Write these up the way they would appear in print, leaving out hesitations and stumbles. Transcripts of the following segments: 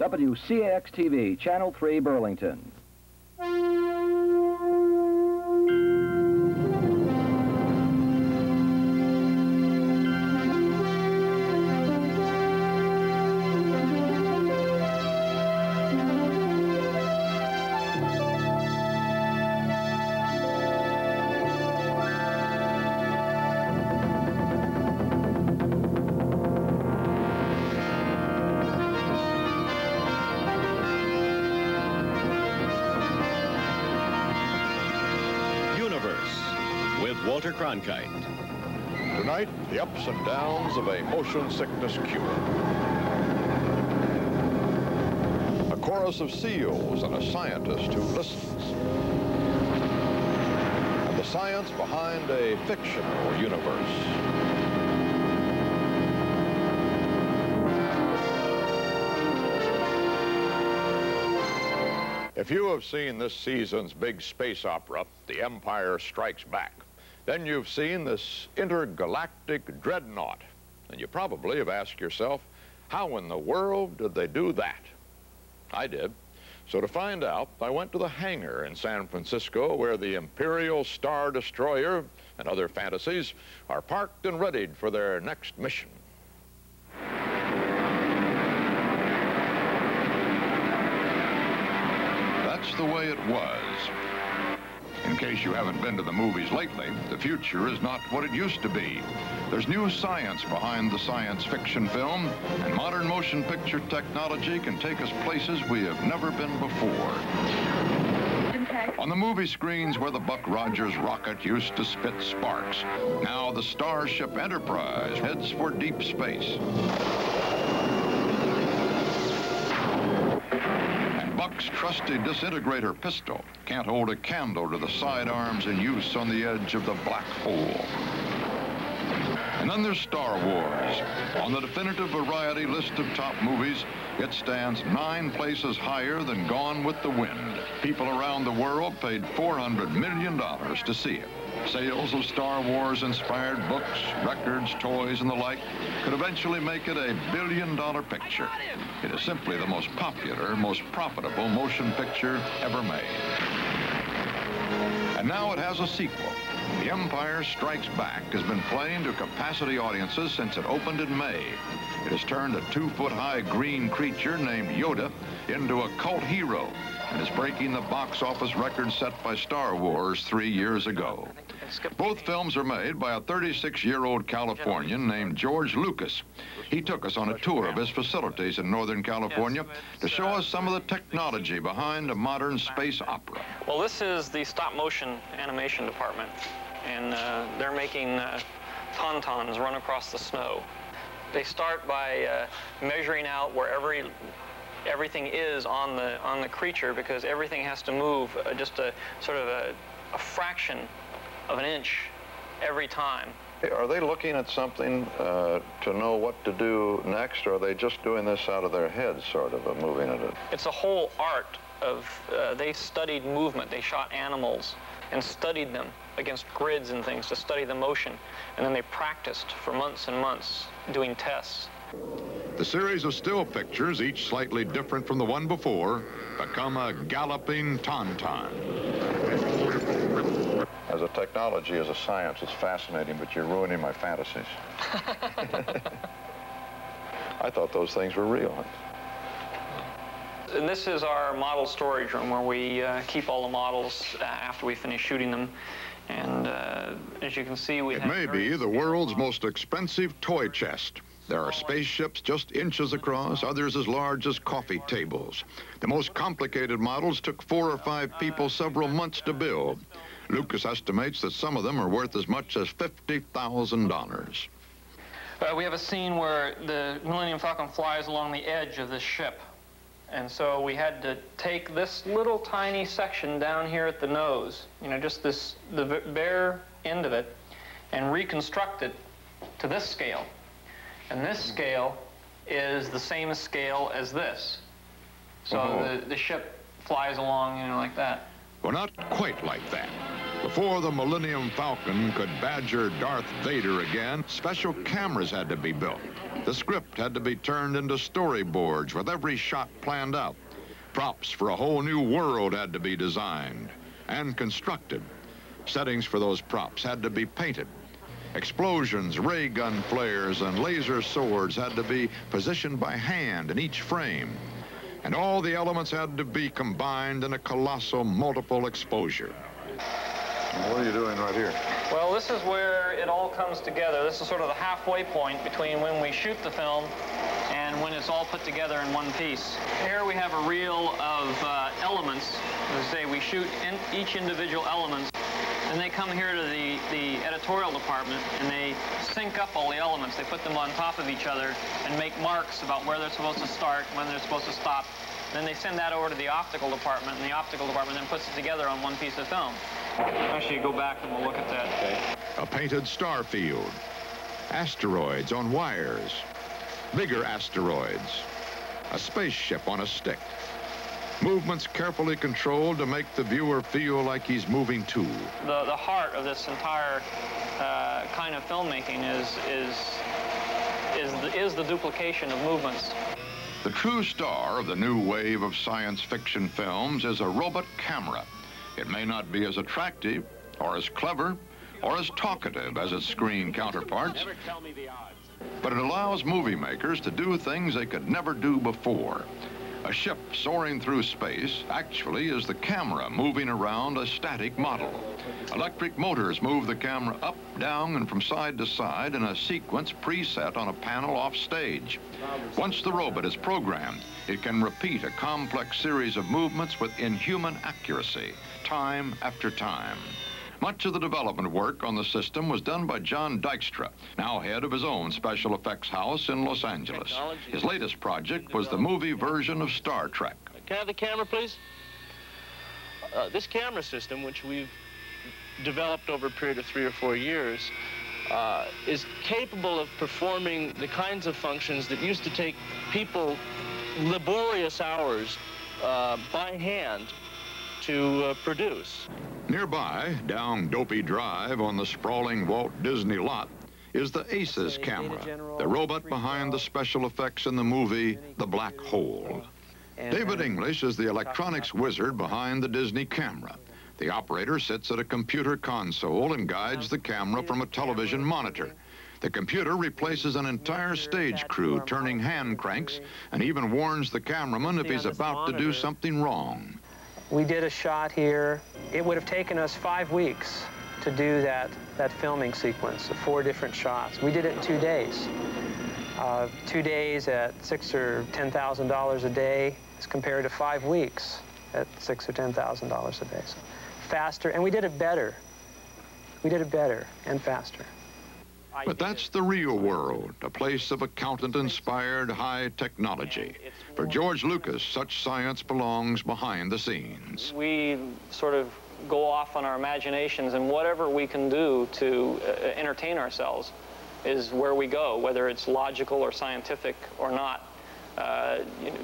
WCAX-TV, Channel 3, Burlington. Tonight, the ups and downs of a motion sickness cure. A chorus of SEALs and a scientist who listens. And the science behind a fictional universe. If you have seen this season's big space opera, The Empire Strikes Back, then you've seen this intergalactic dreadnought, and you probably have asked yourself, how in the world did they do that? I did. So to find out, I went to the hangar in San Francisco where the Imperial Star Destroyer and other fantasies are parked and readied for their next mission. That's the way it was. In case you haven't been to the movies lately, the future is not what it used to be. There's new science behind the science fiction film, and modern motion picture technology can take us places we have never been before. On the movie screens where the Buck Rogers rocket used to spit sparks, now the Starship Enterprise heads for deep space. Buck's trusty disintegrator pistol can't hold a candle to the sidearms in use on the edge of the black hole. And then there's Star Wars. On the definitive variety list of top movies, it stands 9 places higher than Gone with the Wind. People around the world paid $400 million to see it. Sales of Star Wars-inspired books, records, toys, and the like could eventually make it a billion-dollar picture. It is simply the most popular, most profitable motion picture ever made. And now it has a sequel. The Empire Strikes Back has been playing to capacity audiences since it opened in May. It has turned a 2-foot-high green creature named Yoda into a cult hero and is breaking the box office record set by Star Wars 3 years ago. Both films are made by a 36-year-old Californian named George Lucas. He took us on a tour of his facilities in Northern California to show us some of the technology behind a modern space opera. Well, this is the stop-motion animation department, and they're making tauntauns run across the snow. They start by measuring out where everything is on the creature, because everything has to move just a sort of a fraction of an inch every time. Are they looking at something to know what to do next, or are they just doing this out of their heads, sort of, moving it? It's a whole art of, they studied movement. They shot animals and studied them against grids and things to study the motion. And then they practiced for months and months doing tests. The series of still pictures, each slightly different from the one before, become a galloping tauntaun. As a technology, as a science, it's fascinating, but you're ruining my fantasies. I thought those things were real. And this is our model storage room where we keep all the models after we finish shooting them. And as you can see, we have... It may be the world's most expensive toy chest. There are spaceships just inches across, others as large as coffee tables. The most complicated models took 4 or 5 people several months to build. Lucas estimates that some of them are worth as much as $50,000. We have a scene where the Millennium Falcon flies along the edge of this ship. And so we had to take this little tiny section down here at the nose, you know, just this, the bare end of it, and reconstruct it to this scale. And this scale is the same scale as this. So the ship flies along, you know, like that. Well, not quite like that. The Before the Millennium Falcon could badger Darth Vader again, special cameras had to be built. The script had to be turned into storyboards with every shot planned out. Props for a whole new world had to be designed and constructed. Settings for those props had to be painted. Explosions, ray gun flares, and laser swords had to be positioned by hand in each frame. And all the elements had to be combined in a colossal multiple exposure. What are you doing right here? Well, this is where it all comes together. This is sort of the halfway point between when we shoot the film and when it's all put together in one piece. Here we have a reel of elements. As I say, we shoot each individual element, and they come here to the editorial department, and they sync up all the elements. They put them on top of each other and make marks about where they're supposed to start, when they're supposed to stop. Then they send that over to the optical department, and the optical department then puts it together on one piece of film. Actually, go back and we'll look at that. Okay. A painted star field, asteroids on wires, bigger asteroids, a spaceship on a stick. Movements carefully controlled to make the viewer feel like he's moving too. The heart of this entire kind of filmmaking is the duplication of movements. The true star of the new wave of science fiction films is a robot camera. It may not be as attractive, or as clever, or as talkative as its screen counterparts, but it allows movie makers to do things they could never do before. A ship soaring through space actually is the camera moving around a static model. Electric motors move the camera up, down, and from side to side in a sequence preset on a panel off stage. Once the robot is programmed, it can repeat a complex series of movements with inhuman accuracy, time after time. Much of the development work on the system was done by John Dykstra, now head of his own special effects house in Los Angeles. His latest project was the movie version of Star Trek. Can I have the camera, please? This camera system, which we've developed over a period of 3 or 4 years, is capable of performing the kinds of functions that used to take people laborious hours by hand to produce. Nearby, down Dopey Drive on the sprawling Walt Disney lot, is the ACES camera, the robot behind the special effects in the movie The Black Hole. David English is the electronics wizard behind the Disney camera. The operator sits at a computer console and guides the camera from a television monitor. The computer replaces an entire stage crew turning hand cranks and even warns the cameraman if he's about to do something wrong. We did a shot here. It would have taken us 5 weeks to do that filming sequence of 4 different shots. We did it in 2 days. 2 days at $6,000 or $10,000 a day as compared to 5 weeks at $6,000 or $10,000 a day. So faster, and we did it better. We did it better and faster. But that's the real world, a place of accountant-inspired high technology. For George Lucas, such science belongs behind the scenes. We sort of go off on our imaginations, and whatever we can do to entertain ourselves is where we go, whether it's logical or scientific or not.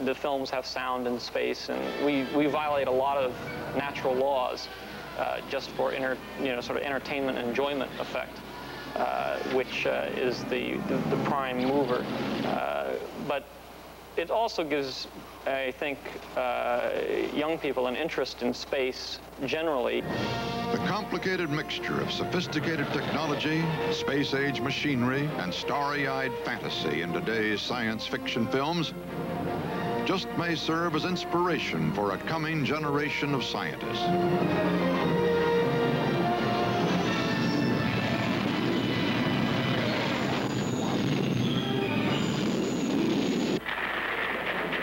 The films have sound and space, and we violate a lot of natural laws just for sort of entertainment and enjoyment effect. Which is the prime mover. But it also gives, I think, young people an interest in space generally. The complicated mixture of sophisticated technology, space-age machinery, and starry-eyed fantasy in today's science fiction films just may serve as inspiration for a coming generation of scientists.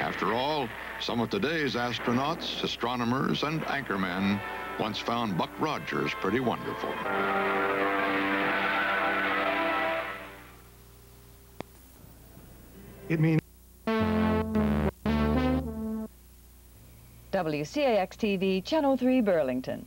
After all, some of today's astronauts, astronomers, and anchormen once found Buck Rogers pretty wonderful. It means WCAX-TV, Channel 3, Burlington.